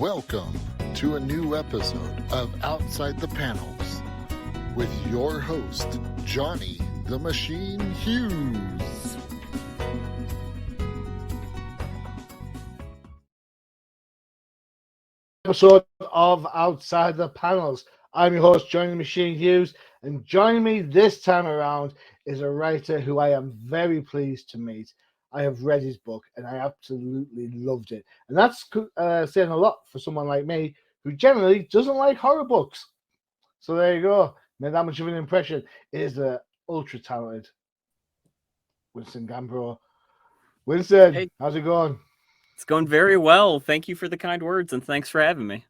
Welcome to a new episode of Outside the Panels with your host, Johnny the Machine Hughes. Episode of Outside the Panels. I'm your host, Johnny the Machine Hughes, and joining me this time around is a writer who I am very pleased to meet. I have read his book and I absolutely loved it. And that's saying a lot for someone like me who generally doesn't like horror books. So there you go. Made that much of an impression. It is the ultra talented Winston Gambro. Winston, Hey, how's it going? it's going very well. Thank you for the kind words and thanks for having me.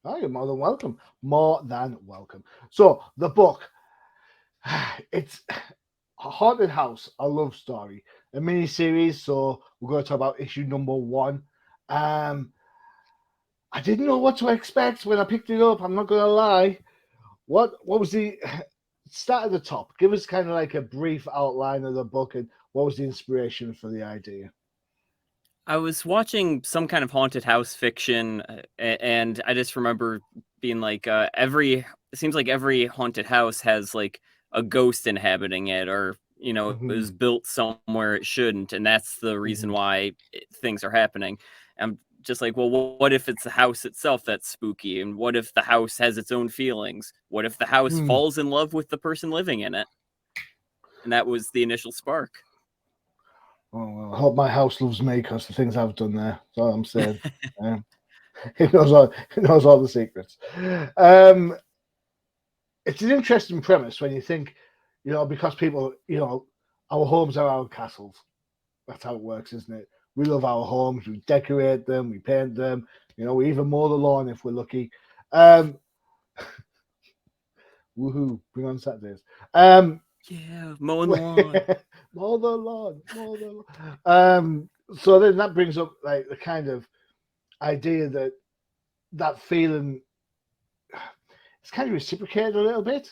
Oh, you're more than welcome. More than welcome. So the book, it's a haunted house, a love story, a mini series. So we're going to talk about issue number 1. I didn't know what to expect when I picked it up. I'm not going to lie. What was the start at the top? Give us kind of like a brief outline of the book and what was the inspiration for the idea? I was watching some kind of haunted house fiction, and I just remember being like, it seems like every haunted house has like a ghost inhabiting it, or it was built somewhere it shouldn't, and that's the reason why things are happening. I'm just like, well, what if it's the house itself that's spooky, and what if the house has its own feelings? What if the house falls in love with the person living in it? And that was the initial spark. Oh, well, I hope my house loves me because the things I've done there. That's all I'm saying. It knows all the secrets. It's an interesting premise when you think, because people, our homes are our castles. That's how it works, isn't it? We love our homes. We decorate them. We paint them. We even mow the lawn if we're lucky. Woohoo! Bring on Saturdays. Yeah, mowing the lawn. Mow the lawn. So then that brings up like the kind of idea that feeling it's kind of reciprocated a little bit.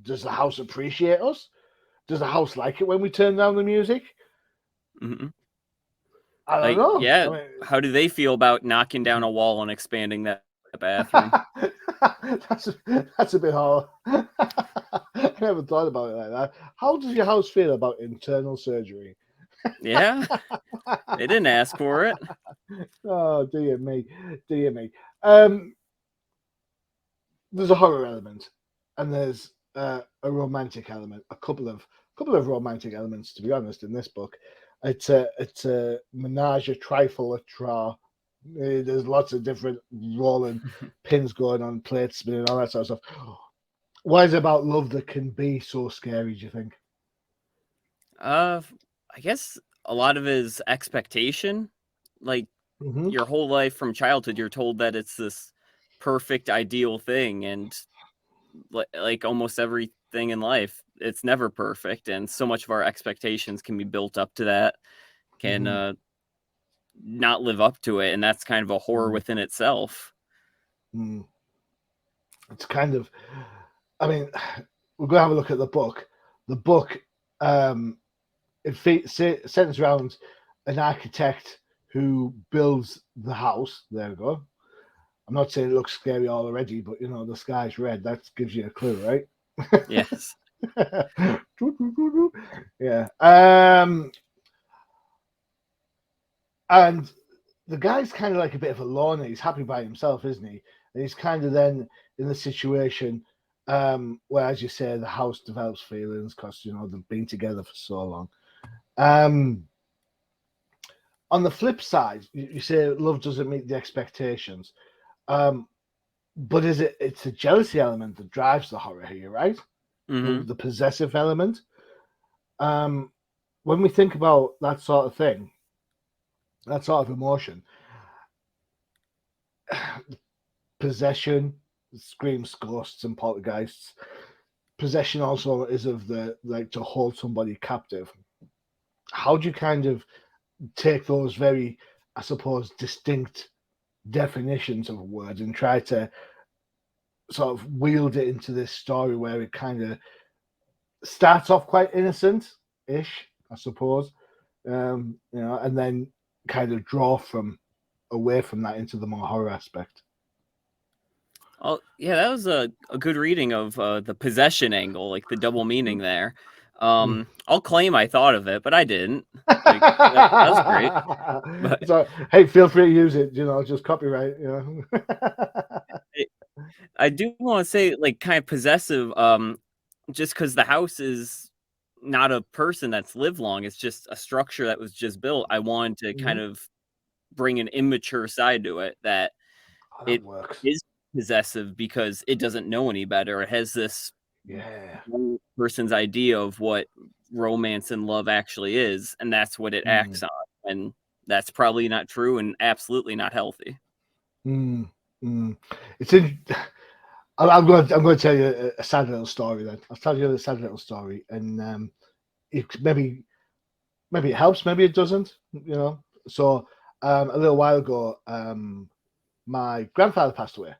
Does the house appreciate us? Does the house like it when we turn down the music? Mm-hmm. I don't know. Yeah. I mean, how do they feel about knocking down a wall and expanding that bathroom? that's a bit hard. I never thought about it like that. How does your house feel about internal surgery? Yeah, they didn't ask for it. Oh, dear me. There's a horror element, and there's a romantic element. A couple of romantic elements, to be honest, in this book. It's a menage a trifle a trois. There's lots of different rolling pins going on, plates spinning, all that sort of stuff. Why is it about love that can be so scary, do you think? I guess a lot of it is expectation. Like your whole life from childhood, you're told that it's this perfect, ideal thing, and like almost everything in life, it's never perfect, and so much of our expectations can be built up to that, can not live up to it, and that's kind of a horror within itself. It's kind of, I mean, we're going to have a look at the book. The book, it centers around an architect who builds the house. There we go. I'm not saying it looks scary already, but the sky's red. That gives you a clue, right? Yes. Yeah. And the guy's kind of like a bit of a loner. He's happy by himself, isn't he? And he's kind of then in the situation where, as you say, the house develops feelings because they've been together for so long. On the flip side, you say love doesn't meet the expectations, but it's a jealousy element that drives the horror here, right? The possessive element. When we think about that sort of thing, that sort of emotion, possession screams ghosts and poltergeists. Possession also is of the to hold somebody captive. How do you kind of take those very, I suppose, distinct definitions of a word and try to sort of wield it into this story where it kind of starts off quite innocent-ish, I suppose, and then kind of draw from away from that into the more horror aspect. Oh, yeah, that was a good reading of the possession angle, like the double meaning there. I'll claim I thought of it, but I didn't. Like that was great. But So, hey, feel free to use it. Just copyright. I do want to say, like, kind of possessive. Just because the house is not a person that's lived long, it's just a structure that was just built. I wanted to kind Mhm. of bring an immature side to it, that Oh, that it works. is possessive because it doesn't know any better. It has this Yeah. one person's idea of what romance and love actually is, and that's what it acts on. And that's probably not true and absolutely not healthy. Mm, mm. It's in. I'm going to tell you a sad little story. Then I'll tell you a sad little story, and maybe it helps, maybe it doesn't. So a little while ago, my grandfather passed away.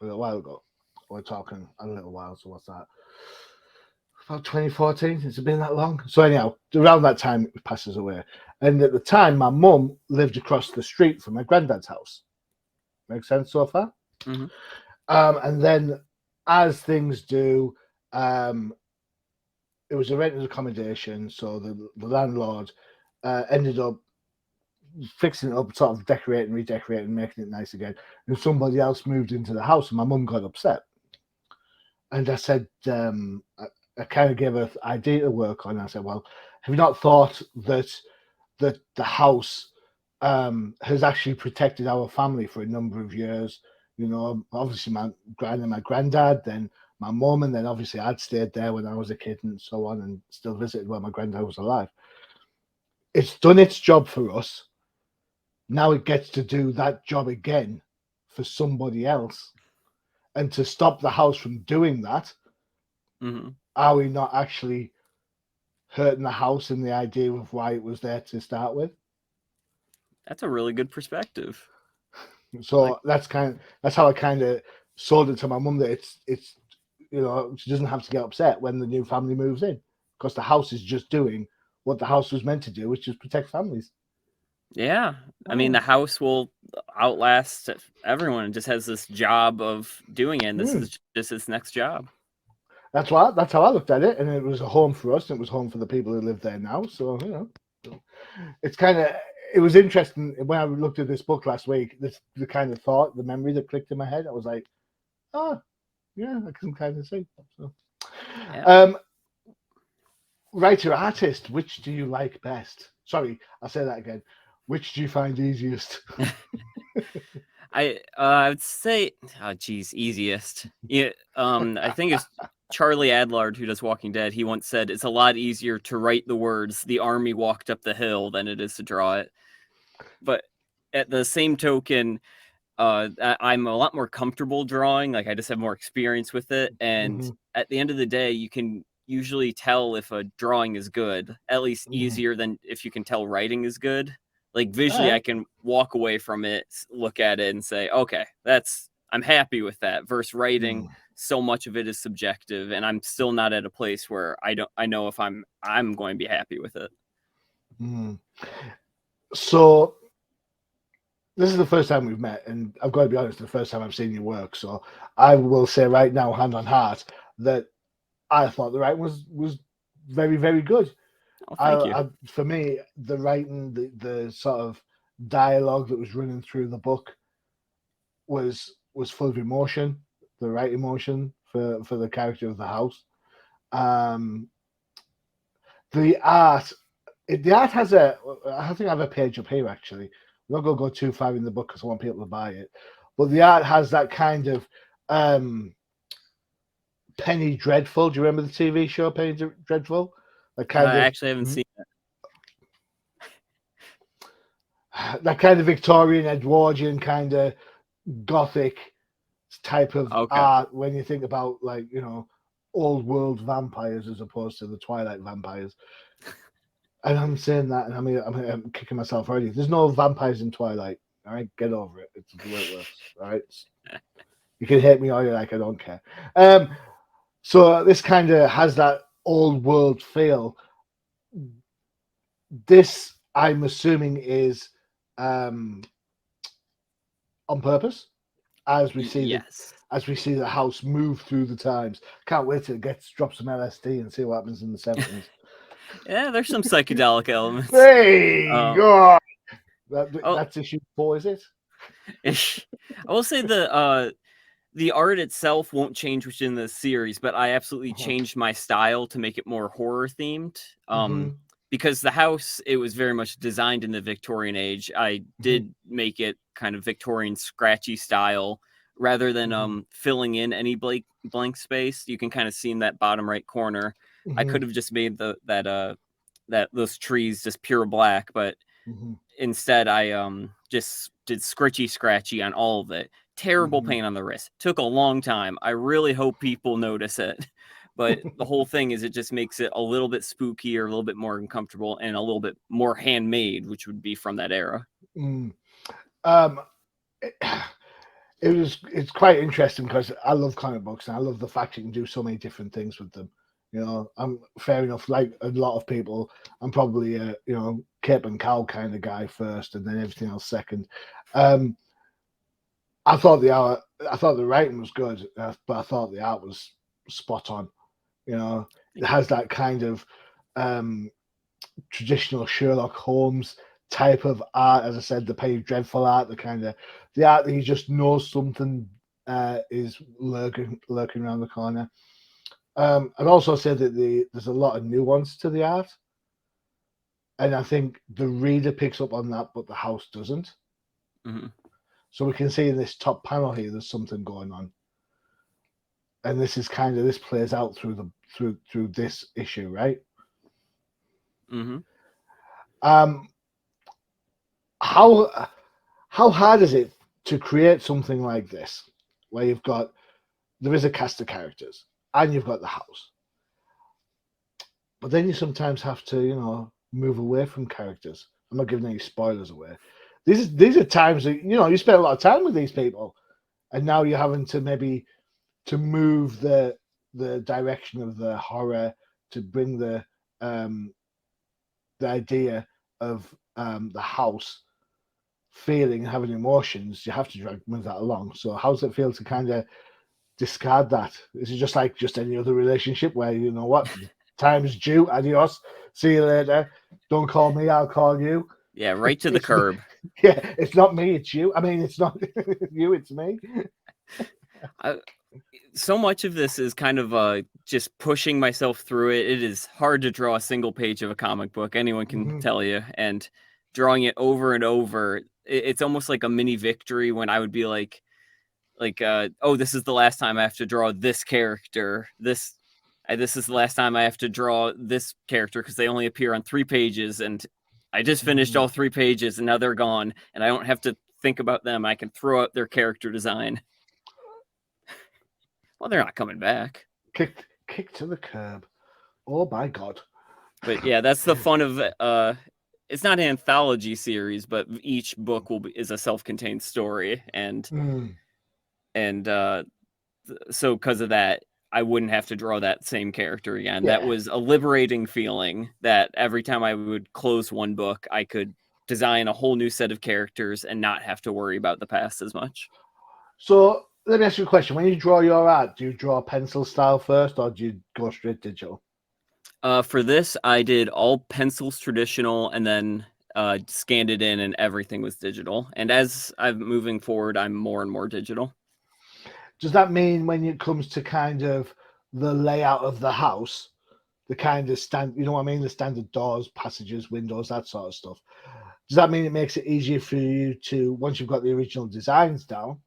A little while ago. We're talking a little while. So what's that? About 2014. It's been that long. So anyhow, around that time, he passes away. And at the time, my mum lived across the street from my granddad's house. Make sense so far? Mm-hmm. And then, as things do, it was a rented accommodation. So the landlord ended up fixing it up, sort of decorating, redecorating, making it nice again. And somebody else moved into the house, and my mum got upset. And I said, I kind of gave her an idea to work on. I said, well, have you not thought that the house has actually protected our family for a number of years? Obviously my gran and my granddad, then my mum, and then obviously I'd stayed there when I was a kid and so on, and still visited while my granddad was alive. It's done its job for us. Now it gets to do that job again for somebody else. And to stop the house from doing that, are we not actually hurting the house and the idea of why it was there to start with? That's a really good perspective. So that's how I kind of sold it to my mum, that it's she doesn't have to get upset when the new family moves in, because the house is just doing what the house was meant to do, which is protect families. Yeah. I mean, the house will outlast everyone. It just has this job of doing it, and this is just its next job. That's how I looked at it, and it was a home for us, and it was home for the people who live there now. So it's it was interesting when I looked at this book last week. The kind of thought, the memory that clicked in my head. I was like, oh, yeah, I can kind of see. So, Yeah. Writer artist, which do you like best? Sorry, I'll say that again. Which do you find easiest? I would say, easiest. Yeah. I think it's Charlie Adlard, who does Walking Dead. He once said it's a lot easier to write the words "the army walked up the hill" than it is to draw it. But at the same token, I'm a lot more comfortable drawing. Like, I just have more experience with it, and at the end of the day, you can usually tell if a drawing is good, at least easier than if you can tell writing is good. Like, visually, I can walk away from it, look at it, and say, okay, I'm happy with that. Versus writing, so much of it is subjective, and I'm still not at a place where I know if I'm going to be happy with it. So this is the first time we've met, and I've got to be honest, the first time I've seen your work. So I will say right now, hand on heart, that I thought the writing was very, very good. Oh, thank you. For me, the writing, the sort of dialogue that was running through the book was full of emotion, the right emotion for the character of the house. The art has I think I have a page up here actually. I'm not going to go too far in the book because I want people to buy it. But the art has that kind of Penny Dreadful. Do you remember the TV show Penny Dreadful? I actually haven't seen it. That kind of Victorian, Edwardian, kind of gothic type of art when you think about, like, old world vampires as opposed to the Twilight vampires. And I'm saying that, and I'm kicking myself already. There's no vampires in Twilight. All right, get over it. It's the way it works. All right, you can hate me all you like. I don't care. So this kind of has that old world feel. This, I'm assuming, is on purpose, as we see Yes. the house move through the times. Can't wait till it drop some LSD and see what happens in the 70s. Yeah, there's some psychedelic elements. Hey, God. Oh, That's issue 4, is it? I will say the art itself won't change within the series, but I absolutely changed my style to make it more horror themed. Because the house, it was very much designed in the Victorian age. I did make it kind of Victorian scratchy style rather than filling in any blank space. You can kind of see in that bottom right corner. I could have just made those trees just pure black, but instead I just did scratchy on all of it. Terrible pain on the wrist. Took a long time. I really hope people notice it. But the whole thing is it just makes it a little bit spookier, a little bit more uncomfortable, and a little bit more handmade, which would be from that era. It's quite interesting because I love comic books and I love the fact you can do so many different things with them. You know, I'm fair enough. Like a lot of people, I'm probably a cape and cowl kind of guy first, and then everything else second. I thought the writing was good, but I thought the art was spot on. You know, it has that kind of traditional Sherlock Holmes type of art. As I said, the Penny Dreadful art, the art that he just knows something is lurking around the corner. I'd also say that there's a lot of nuance to the art, and I think the reader picks up on that, but the house doesn't. So we can see in this top panel here, there's something going on, and this plays out through this issue, right? How hard is it to create something like this, where there is a cast of characters and you've got the house, but then you sometimes have to move away from characters. I'm not giving any spoilers away. These are times that you spend a lot of time with these people, and now you're having to maybe to move the direction of the horror, to bring the idea of the house feeling, having emotions. You have to move that along. So how does it feel to kind of discard that? Is it just like any other relationship where time's due, adios, see you later, don't call me, I'll call you? Yeah, right to the curb. Yeah, it's not me, it's you. I mean, it's not you, it's me. So much of this is kind of just pushing myself through it. It is hard to draw a single page of a comic book. Anyone can tell you. And drawing it over and over, it's almost like a mini victory when I would be like, oh, this is the last time I have to draw this character. This is the last time I have to draw this character because they only appear on 3 pages, and I just finished all 3 pages, and now they're gone, and I don't have to think about them. I can throw out their character design. Well, they're not coming back. Kick to the curb. Oh my God. But yeah, that's the fun of it's not an anthology series, but each book is a self-contained story, and so because of that, I wouldn't have to draw that same character again. Yeah. That was a liberating feeling that every time I would close one book, I could design a whole new set of characters and not have to worry about the past as much. So let me ask you a question. When you draw your art, do you draw pencil style first, or do you go straight digital? For this, I did all pencils traditional, and then scanned it in, and everything was digital. And as I'm moving forward, I'm more and more digital. Does that mean when it comes to kind of the layout of the house, the kind of the standard doors, passages, windows, that sort of stuff, does that mean it makes it easier for you to, once you've got the original designs down,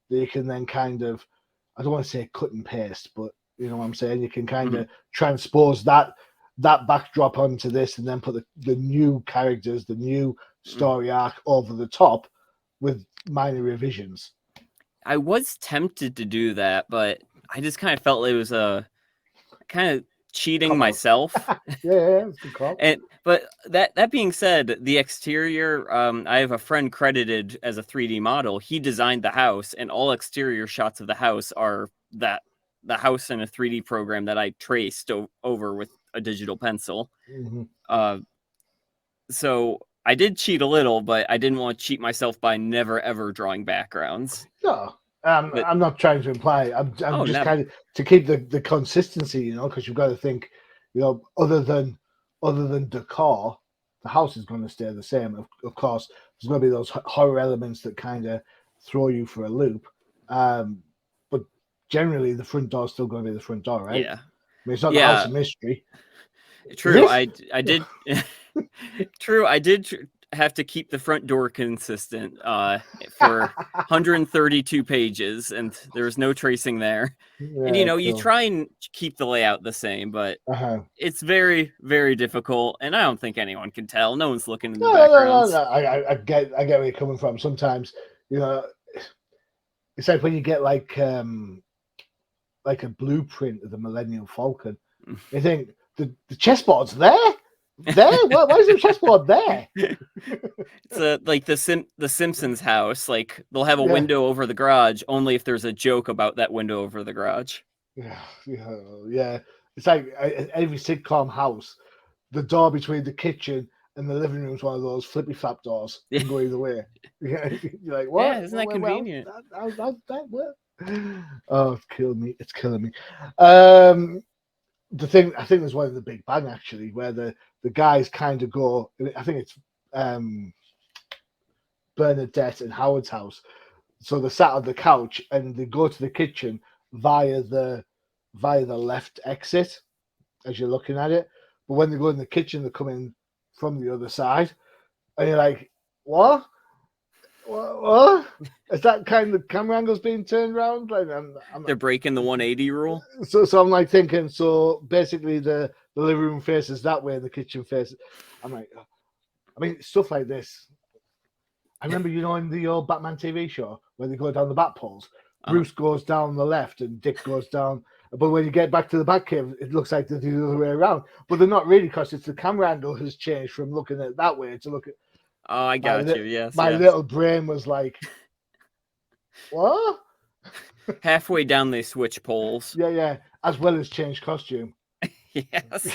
that you can then kind of, I don't want to say cut and paste, but you know what I'm saying? You can kind of transpose that backdrop onto this, and then put the new characters, the new story arc over the top with minor revisions. I was tempted to do that, but I just kind of felt it was kind of cheating myself. Yeah, but that being said, the exterior, I have a friend credited as a 3D model. He designed the house, and all exterior shots of the house are the house in a 3D program that I traced over with a digital pencil. So I did cheat a little, but I didn't want to cheat myself by never ever drawing backgrounds. No, But I'm not trying to imply. I'm oh, just never. kind of to keep the consistency, you know, because you've got to think, you know, other than decor, the house is going to stay the same. Of course, there's going to be those horror elements that kind of throw you for a loop. But generally, the front door is still going to be the front door, right? Yeah, I mean, it's not the house yeah. of mystery. Is True. it? I did. True. I did have to keep the front door consistent for 132 pages, and there was no tracing there. And Yeah, you cool. try and keep the layout the same, but Uh-huh. it's very, very difficult. And I don't think anyone can tell. No one's looking in the No. backgrounds. I get where you're coming from. Sometimes, you know, it's like when you get like a blueprint of the Millennium Falcon. You think the chessboard's there? There? Why is the chessboard there? It's like the Simpsons house. Like they'll have a Yeah. window over the garage only if there's a joke about that window over the garage. Yeah. It's like every sitcom house. The door between the kitchen and the living room is one of those flippy flap doors. You can go either way. You're like, what? Yeah, isn't that convenient? What? Oh, it's killing me. It's killing me. The thing, I think there's one in the Big Bang actually, where the guys kind of go. I think it's Bernadette and Howard's house. So they're sat on the couch and they go to the kitchen via the left exit as you're looking at it. But when they go in the kitchen, they're coming from the other side, and you're like, what? What? Is that kind of camera angles being turned around? Like, They're breaking the 180 rule. So I'm like thinking. So basically, the living room faces that way, and the kitchen faces. I'm like, I mean, stuff like this. I remember, you know, in the old Batman TV show where they go down the bat poles, Bruce goes down the left and Dick goes down. But when you get back to the Batcave, it looks like they're the other way around. But they're not really, because it's the camera angle has changed from looking at it that way to look at. Oh, I got you. Yes. My yes. little brain was like, what? Halfway down, they switch poles. Yeah. As well as change costume. Yes.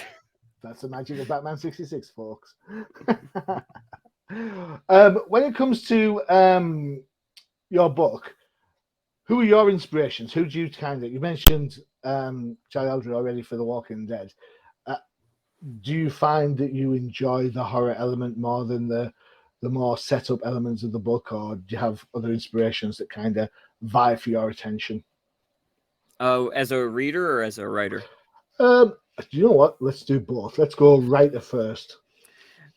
That's the magic of Batman 66, folks. When it comes to your book, who are your inspirations? Who do you you mentioned Charlie Eldred already for The Walking Dead. Do you find that you enjoy the horror element more than the more set up elements of the book, or do you have other inspirations that kind of vie for your attention? As a reader or as a writer? You know what? Let's do both. Let's go writer first.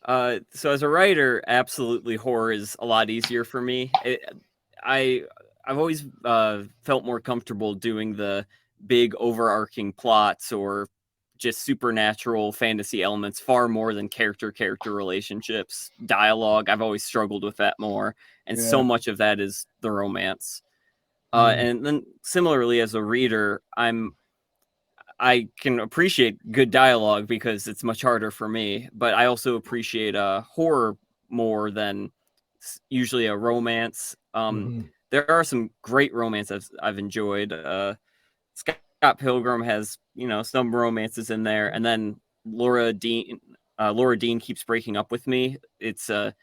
So as a writer, absolutely horror is a lot easier for me. I've always felt more comfortable doing the big overarching plots or just supernatural fantasy elements far more than character relationships, dialogue. I've always struggled with that more, and so much of that is the romance. And then similarly, as a reader, I can appreciate good dialogue because it's much harder for me, but I also appreciate horror more than usually a romance. There are some great romances I've enjoyed. Scott Pilgrim has, some romances in there, and then Laura Dean keeps breaking up with me. It's a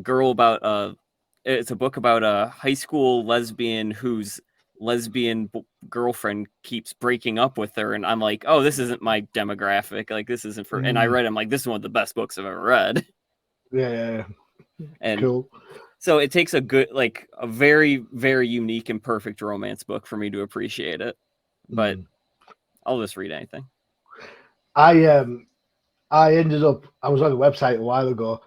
girl about it's a book about a high school lesbian whose lesbian girlfriend keeps breaking up with her, and I'm like, oh, this isn't my demographic. Like, this isn't for. And I read, I'm like, this is one of the best books I've ever read. Yeah. And cool. So it takes a very, very unique and perfect romance book for me to appreciate it. But I'll just read anything. I ended up, I was on a website a while ago,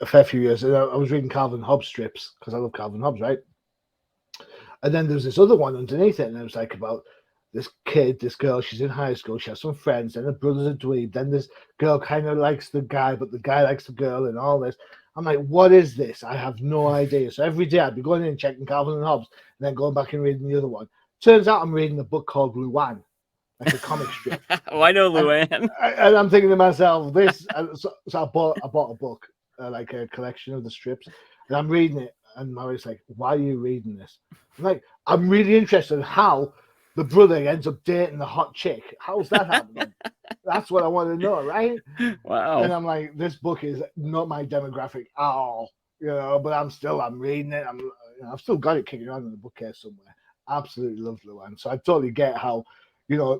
a fair few years, and I was reading Calvin Hobbes strips because I love Calvin Hobbes, right? And then there's this other one underneath it, and it was like about this girl, she's in high school, she has some friends, and her brother's a dweeb, then this girl kind of likes the guy, but the guy likes the girl, and all this. I'm like, what is this? I have no idea. So every day I'd be going in and checking Calvin and Hobbes, and then going back and reading the other one. Turns out I'm reading a book called Luan, like a comic strip. Oh, I know Luan. And I'm thinking to myself, this. So I bought a book, like a collection of the strips, and I'm reading it. And Mary's like, why are you reading this? I'm like, I'm really interested in how the brother ends up dating the hot chick. How's that happening? That's what I want to know, right? Wow. And I'm like, this book is not my demographic at all, but I'm reading it. I've still got it kicking around in the bookcase somewhere. Absolutely love Luan. So I totally get how,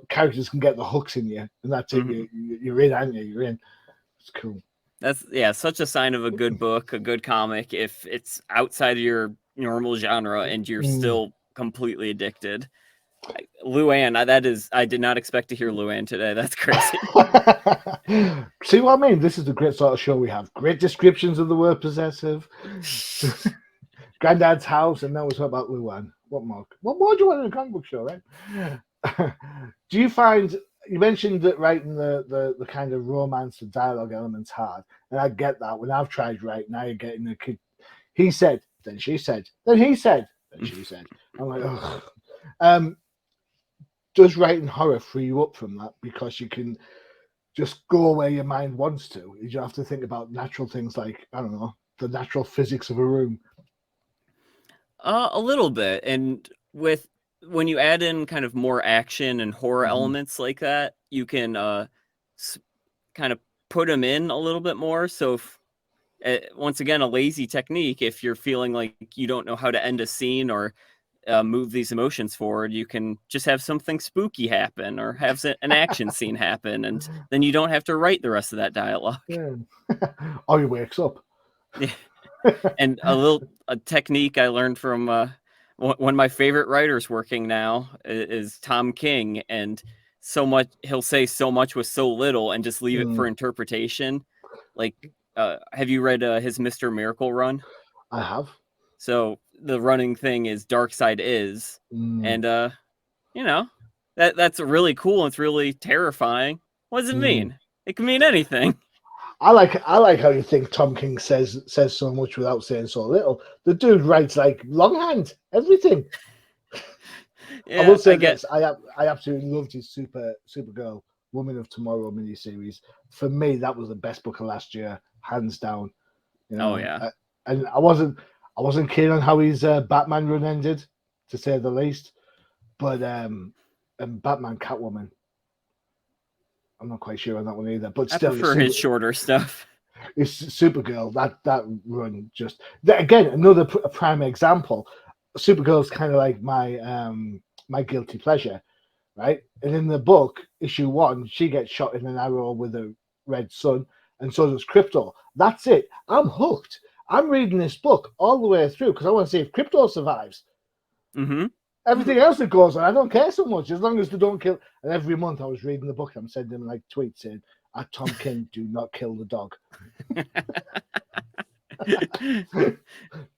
characters can get the hooks in you, and that's it. You're in, aren't you? You're in. It's cool. That's such a sign of a good book, a good comic. If it's outside of your normal genre and you're still completely addicted. Luan, I did not expect to hear Luan today. That's crazy. See what I mean? This is the great sort of show we have. Great descriptions of the word possessive. Granddad's house, and now we're talking about Luan. What more do you want in a comic book show, right? Do you find, you mentioned that writing the kind of romance and dialogue elements hard, and I get that. When I've tried writing, now you're getting the kid. He said, then she said, then he said, then she said. I'm like, ugh. Does writing horror free you up from that, because you can just go where your mind wants to? You don't have to think about natural things like, I don't know, the natural physics of a room. A little bit, and when you add in kind of more action and horror elements like that, you can kind of put them in a little bit more. So once again, a lazy technique, if you're feeling like you don't know how to end a scene or move these emotions forward, you can just have something spooky happen or have an action scene happen, and then you don't have to write the rest of that dialogue. Yeah. Or he wakes up. Yeah. And a technique I learned from one of my favorite writers working now is Tom King, and he'll say so much with so little and just leave it for interpretation. Like, have you read his Mr. Miracle run? I have. So the running thing is Dark Side is, and that's really cool. And it's really terrifying. What does it mean? It can mean anything. I like how you think Tom King says so much without saying so little. The dude writes like longhand, everything. Yeah, I will say this: I absolutely loved his Supergirl Woman of Tomorrow miniseries. For me, that was the best book of last year, hands down. Oh yeah, and I wasn't keen on how his Batman run ended, to say the least. But and Batman Catwoman, I'm not quite sure on that one either. But still, I prefer his shorter stuff. It's Supergirl. That run just again another prime example. Supergirl's kind of like my guilty pleasure, right? And in the book, issue 1, she gets shot in an arrow with a red sun, and so does Krypto. That's it. I'm hooked. I'm reading this book all the way through because I want to see if Krypto survives. Everything else that goes on, I don't care so much, as long as they don't kill. And every month I was reading the book, I'm sending them like tweets saying, "At Tom King, do not kill the dog."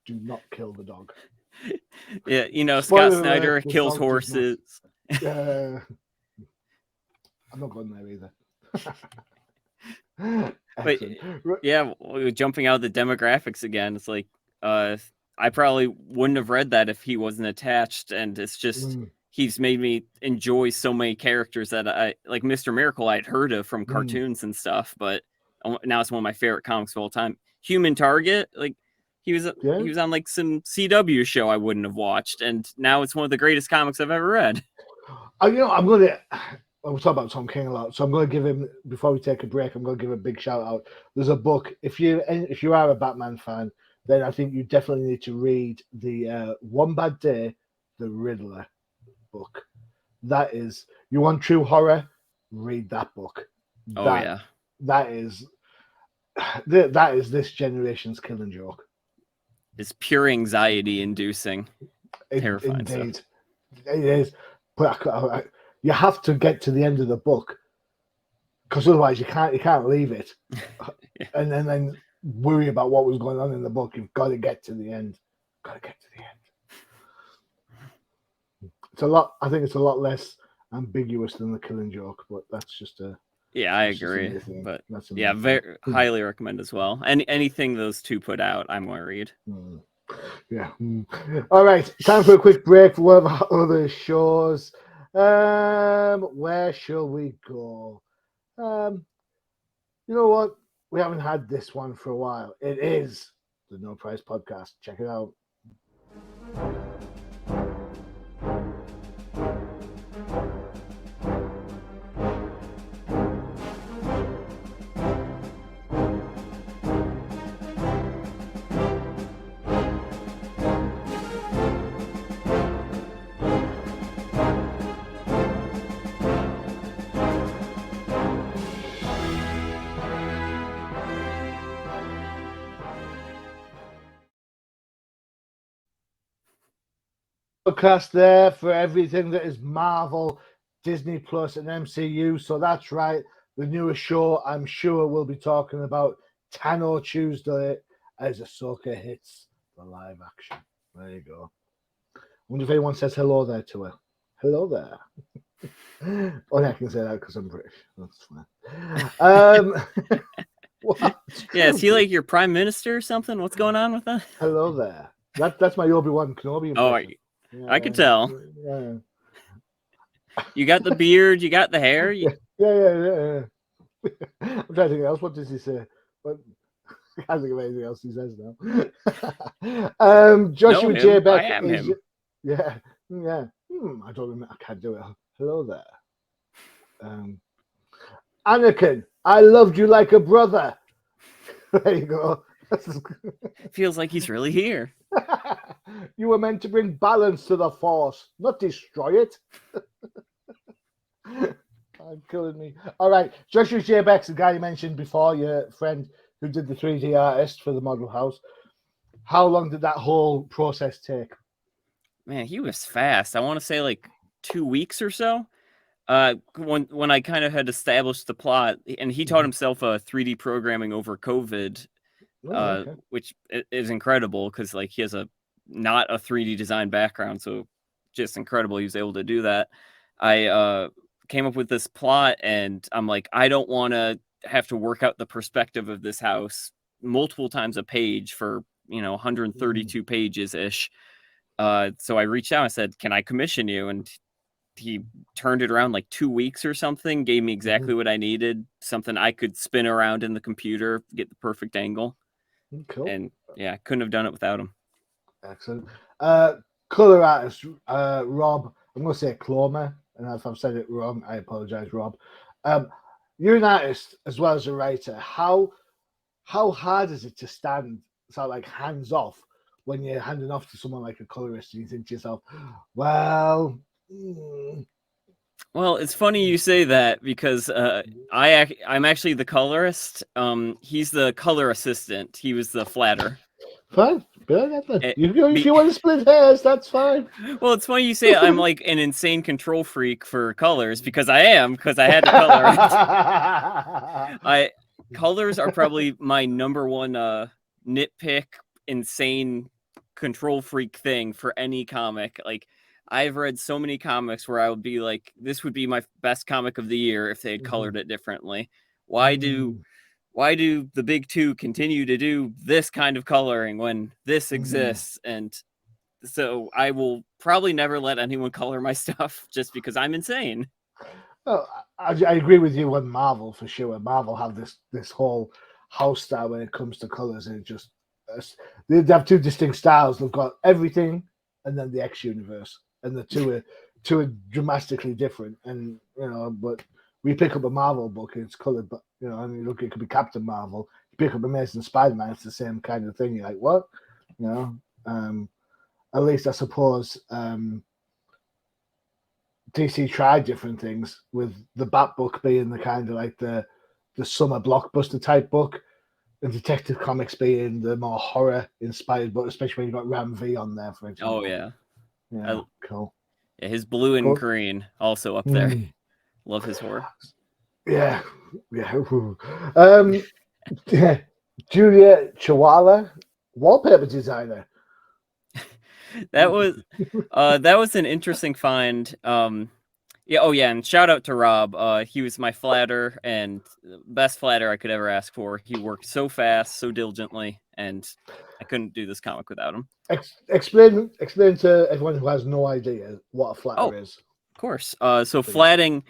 Do not kill the dog. Yeah, Scott Snyder kills horses. I'm not going there either. But yeah, jumping out of the demographics again, it's like I probably wouldn't have read that if he wasn't attached, and it's just he's made me enjoy so many characters that I like. Mr. Miracle I'd heard of from cartoons and stuff, but now it's one of my favorite comics of all time. Human Target, like he was on like some CW show I wouldn't have watched, and now it's one of the greatest comics I've ever read. We'll talk about Tom King a lot, so I'm going to give him, before we take a break, I'm going to give a big shout out. There's a book, if you are a Batman fan, then I think you definitely need to read the One Bad Day, the Riddler book. That is, you want true horror, read that book. That is this generation's Killing Joke. It's pure anxiety inducing. Terrifying. Indeed. Stuff. It is. But you have to get to the end of the book, because otherwise you can't leave it and then worry about what was going on in the book. You've got to get to the end. It's a lot. I think it's a lot less ambiguous than the Killing Joke, but that's just a. Yeah, I agree. But yeah, very highly recommend as well. And anything those two put out, I'm going to read. Yeah. All right, time for a quick break for one of our other shows. Where shall we go? You know what? We haven't had this one for a while. It is the No Price Podcast. Check it out. Podcast there for everything that is Marvel, Disney Plus, and MCU. So that's right. The newest show, I'm sure we'll be talking about Tano Tuesday as Ahsoka hits the live action. There you go. I wonder if anyone says hello there to her. Hello there. Only I can say that because I'm British. That's fine. Yeah, is he like your prime minister or something? What's going on with that? Hello there. That's my Obi-Wan Kenobi impression. I could tell. Yeah. You got the beard, you got the hair. Yeah. I'm trying to think else. What does he say? What? I can't think of anything else he says now. Joshua J. Beck. I am him. Yeah. I don't remember. I can't do it. Hello there. Anakin, I loved you like a brother. There you go. Feels like he's really here. You were meant to bring balance to the Force, not destroy it. I'm killing me. All right, Joshua J. Beck's the guy you mentioned before, your friend who did the 3D artist for the model house. How long did that whole process take? Man, he was fast. I want to say like 2 weeks or so. When I kind of had established the plot, and he taught himself 3D programming over COVID, which is incredible because like he has not a 3D design background, so just incredible he was able to do that. I came up with this plot, and I'm like, I don't want to have to work out the perspective of this house multiple times a page for 132 pages ish. So I reached out and said, can I commission you? And he turned it around like 2 weeks or something, gave me exactly what I needed, something I could spin around in the computer, get the perfect angle. Cool. And yeah, I couldn't have done it without him. Excellent. Color artist, Rob, I'm going to say Cloma, and if I've said it wrong, I apologize, Rob. You're an artist as well as a writer. How hard is it to stand sort of like hands off when you're handing off to someone like a colorist and you think to yourself, well... Well, it's funny you say that because I'm actually the colorist. He's the color assistant. He was the flatter. Fine. If you want to split hairs, that's fine. Well, it's funny you say I'm like an insane control freak for colors because I am, because I had to color it. Colors are probably my number one nitpick, insane control freak thing for any comic. Like, I've read so many comics where I would be like, this would be my best comic of the year if they had colored it differently. Why do the big two continue to do this kind of coloring when this exists? And so I will probably never let anyone color my stuff just because I'm insane. Well, I agree with you on Marvel for sure. Marvel have this whole house style when it comes to colors, and it just they have two distinct styles. They've got everything, and then the X universe. And the two are dramatically different, and but we pick up a Marvel book and it's colored, but and you look, it could be Captain Marvel. You pick up Amazing Spider-Man, it's the same kind of thing. You're like, what? At least I suppose DC tried different things, with the Bat book being the kind of like the summer blockbuster type book, and Detective Comics being the more horror inspired book, especially when you got Ram V on there, for example. Oh yeah. Yeah, cool. Yeah, his blue and green also up there. Love his horror. Yeah. Julia Chihuahua, wallpaper designer. That was an interesting find. And shout out to Rob. He was my flatter, and best flatter I could ever ask for. He worked so fast, so diligently, and I couldn't do this comic without him. Explain to everyone who has no idea what a flatter is. Of course. So flatting,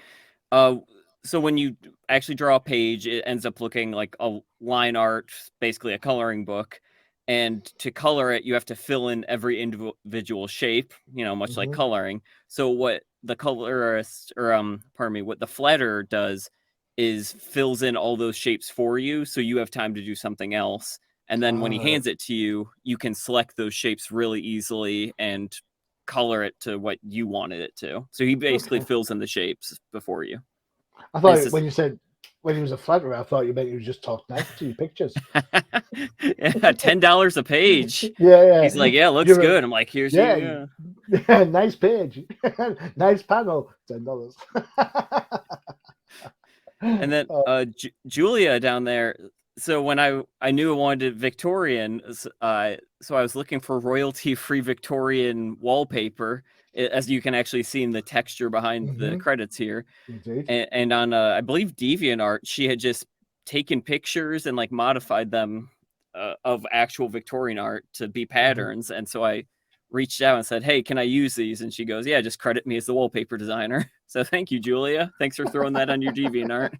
so when you actually draw a page, it ends up looking like a line art, basically a coloring book. And to color it, you have to fill in every individual shape, much like coloring. So what the colorist, what the flatter does is fills in all those shapes for you, so you have time to do something else. And then when he hands it to you, you can select those shapes really easily and color it to what you wanted it to. So he basically fills in the shapes before you. I thought when you said when he was a flatterer, I thought you meant you just talked nice to your pictures. Yeah, $10 a page. Yeah. He's like, yeah, looks good. I'm like, here's you. Nice page. Nice panel. $10. And then Julia down there. So when I knew I wanted Victorian, so I was looking for royalty-free Victorian wallpaper, as you can actually see in the texture behind the credits here. Indeed. And on I believe DeviantArt, she had just taken pictures and like modified them of actual Victorian art to be patterns. And so I reached out and said, "Hey, can I use these?" And she goes, "Yeah, just credit me as the wallpaper designer." So thank you, Julia. Thanks for throwing that on your DeviantArt.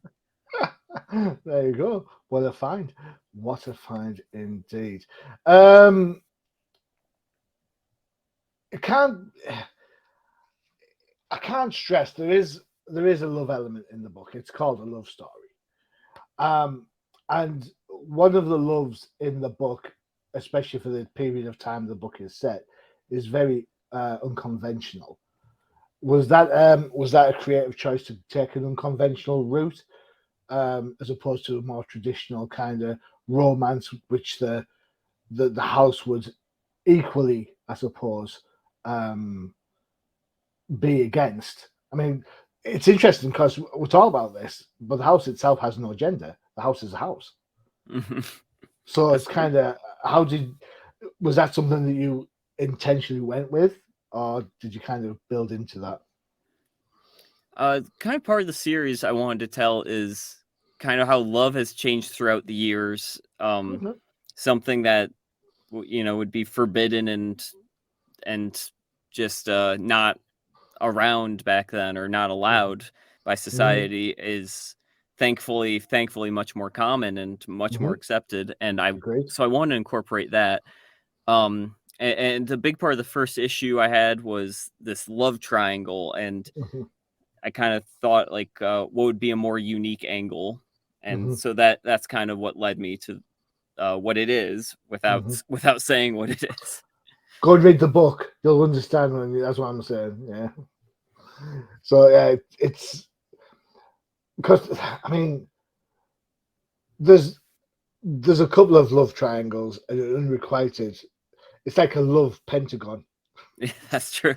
There you go. What a find. What a find indeed. I can't stress there is a love element in the book. It's called a love story. And one of the loves in the book, especially for the period of time the book is set, is very unconventional. Was that a creative choice to take an unconventional route, as opposed to a more traditional kind of romance, which the house would equally, I suppose, be against? I mean, it's interesting because we're talking about this, but the house itself has no gender. The house is a house. So That's it's kind of, was that something that you intentionally went with, or did you kind of build into that? Kind of part of the series I wanted to tell is kind of how love has changed throughout the years. Something that would be forbidden and just not around back then, or not allowed by society, is thankfully much more common and much more accepted. And so I wanted to incorporate that. And a big part of the first issue I had was this love triangle, and I kind of thought like what would be a more unique angle, and so that's kind of what led me to what it is, without saying what it is. Go and read the book; you'll understand. That's what I'm saying. Yeah. So yeah, it's because I mean, there's a couple of love triangles and unrequited. It's like a love pentagon. Yeah, that's true.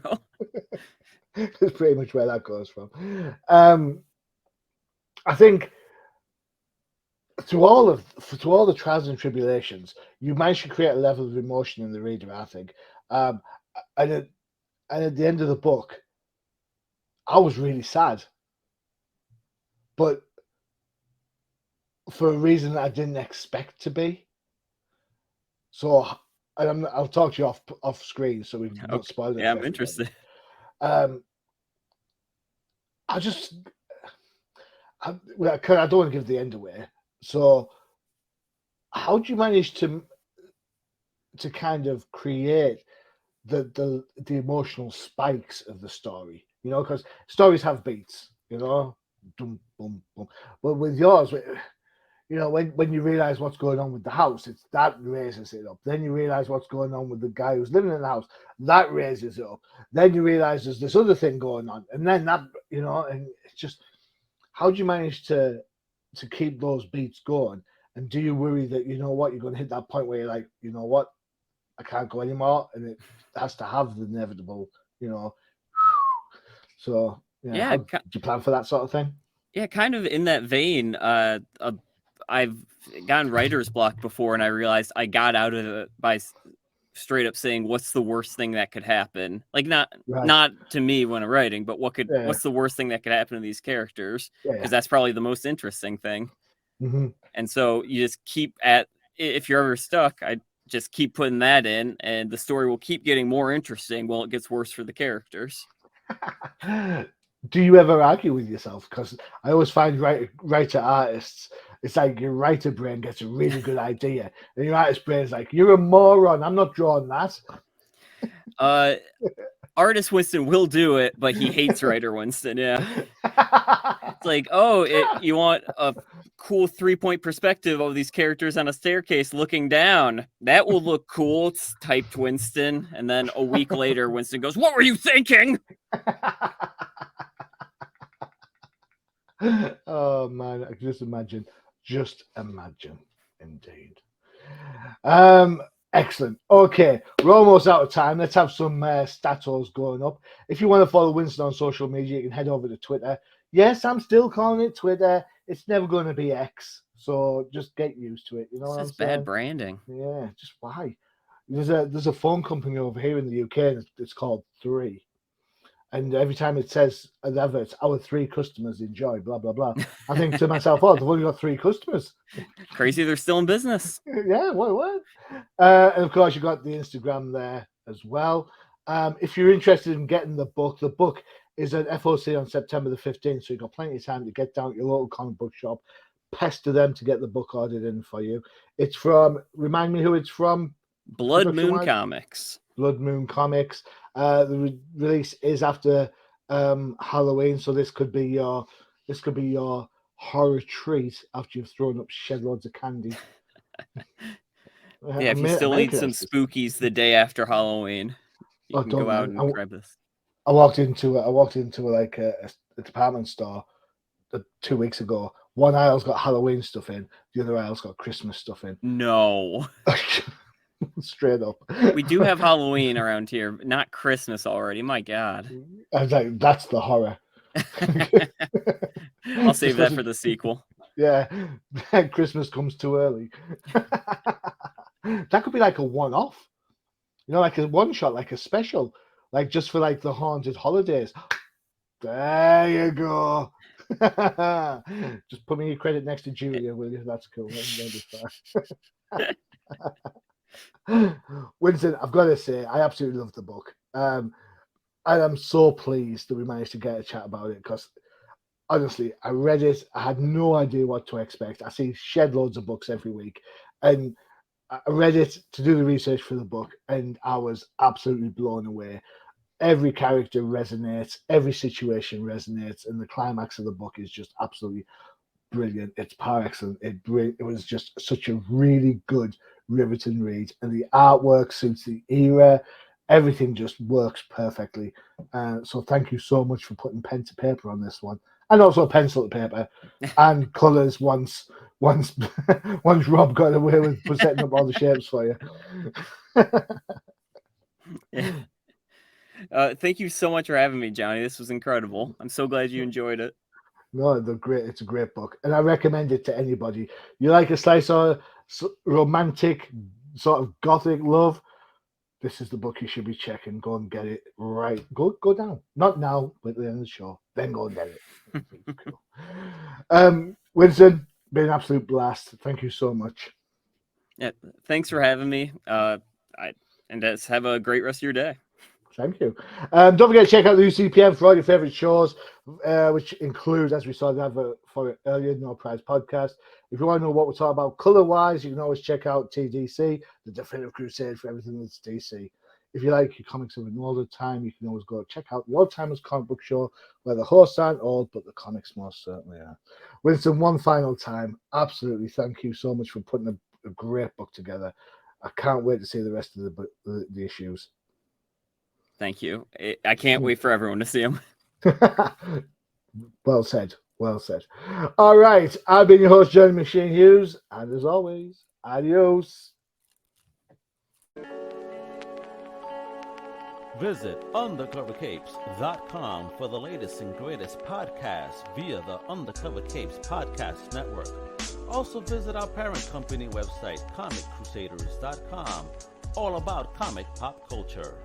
That's pretty much where that goes from. I think through all the trials and tribulations, you managed to create a level of emotion in the reader, I think. And at the end of the book, I was really sad, but for a reason that I didn't expect to be. So I'll talk to you off screen, so we can not spoil it. Yeah, I'm interested. I don't want to give the end away. So, how do you manage to kind of create the emotional spikes of the story? Because stories have beats. Dum, boom, boom. But with yours, when you realize what's going on with the house, it's that raises it up. Then you realize what's going on with the guy who's living in the house, that raises it up. Then you realize there's this other thing going on, and then that, and it's just, how do you manage to keep those beats going? And do you worry that you're going to hit that point where you're like, I can't go anymore, and it has to have the inevitable, So yeah, do you plan for that sort of thing? Yeah, kind of in that vein. I've gotten writer's block before, and I realized I got out of it by straight up saying, "What's the worst thing that could happen?" Like not to me when I'm writing, but what's the worst thing that could happen to these characters? Because that's probably the most interesting thing. And so you just if you're ever stuck, I just keep putting that in, and the story will keep getting more interesting while it gets worse for the characters. Do you ever argue with yourself? Because I always find writer artists, it's like your writer brain gets a really good idea, and your artist brain is like, "You're a moron. I'm not drawing that." Artist Winston will do it, but he hates writer Winston. Yeah, it's like, you want a cool 3-point perspective of these characters on a staircase looking down. That will look cool. It's typed Winston, and then a week later, Winston goes, "What were you thinking?" Oh man, I can just imagine, indeed. Excellent. Okay, we're almost out of time. Let's have some statos going up. If you want to follow Winston on social media, you can head over to Twitter. Yes, I'm still calling it Twitter. It's never going to be X, so just get used to it. You know what I'm This is saying? bad branding. Yeah, just why? There's a phone company over here in the UK, and it's called 3. And every time it says an advert, our 3 customers enjoy, blah, blah, blah. I think to myself, oh, they've only got 3 customers. Crazy they're still in business. Yeah, what? And of course, you've got the Instagram there as well. If you're interested in getting the book is at FOC on September the 15th, so you've got plenty of time to get down to your local comic book shop, pester them to get the book ordered in for you. It's from, remind me who it's from? Blood Moon Comics. Blood Moon Comics. The release is after Halloween, so this could be your horror treat after you've thrown up shed loads of candy. Yeah, if you still need some spookies the day after Halloween, you can go out and grab this. I walked into like a department store 2 weeks ago. One aisle's got Halloween stuff in, the other aisle's got Christmas stuff in. No. Straight up. We do have Halloween around here, not Christmas already. My God. I was like, that's the horror. I'll save that for the sequel. Yeah, Christmas comes too early. That could be like a one-off, like a one-shot, like a special, like just for like the haunted holidays. There you go. Just put me your credit next to Julia, will you? That's cool. Winston, I've got to say, I absolutely love the book. I am so pleased that we managed to get a chat about it because honestly, I read it. I had no idea what to expect. I see shed loads of books every week, and I read it to do the research for the book, and I was absolutely blown away. Every character resonates, every situation resonates, and the climax of the book is just absolutely brilliant. It's par excellent. It was just such a really good, riveting read, and the artwork suits the era. Everything just works perfectly. So thank you so much for putting pen to paper on this one, and also pencil to paper and colours. Once Rob got away with setting up all the shapes for you. Yeah. Thank you so much for having me, Johnny. This was incredible. I'm so glad you enjoyed it. No, they're great. It's a great book, and I recommend it to anybody. You like a slice of romantic, sort of gothic love? This is the book you should be checking. Go and get it right. Go down. Not now, but at the end of the show. Then go and get it. Cool. Winston, been an absolute blast. Thank you so much. Yeah, thanks for having me. And just have a great rest of your day. Thank you. Don't forget to check out the UCPM for all your favorite shows, which include, as we saw the advert for it earlier, No Prize Podcast. If you want to know what we're talking about color-wise, you can always check out TDC, the definitive crusade for everything that's DC. If you like your comics of an older time, you can always go check out the Old Timers Comic Book Show, where the hosts aren't old, but the comics most certainly are. Winston, one final time, absolutely thank you so much for putting a great book together. I can't wait to see the rest of the issues. Thank you. I can't wait for everyone to see them. Well said. Well said. All right. I've been your host, Johnny Machine Hughes. And as always, adios. Visit undercovercapes.com for the latest and greatest podcasts via the Undercover Capes Podcast Network. Also visit our parent company website, comiccrusaders.com, all about comic pop culture.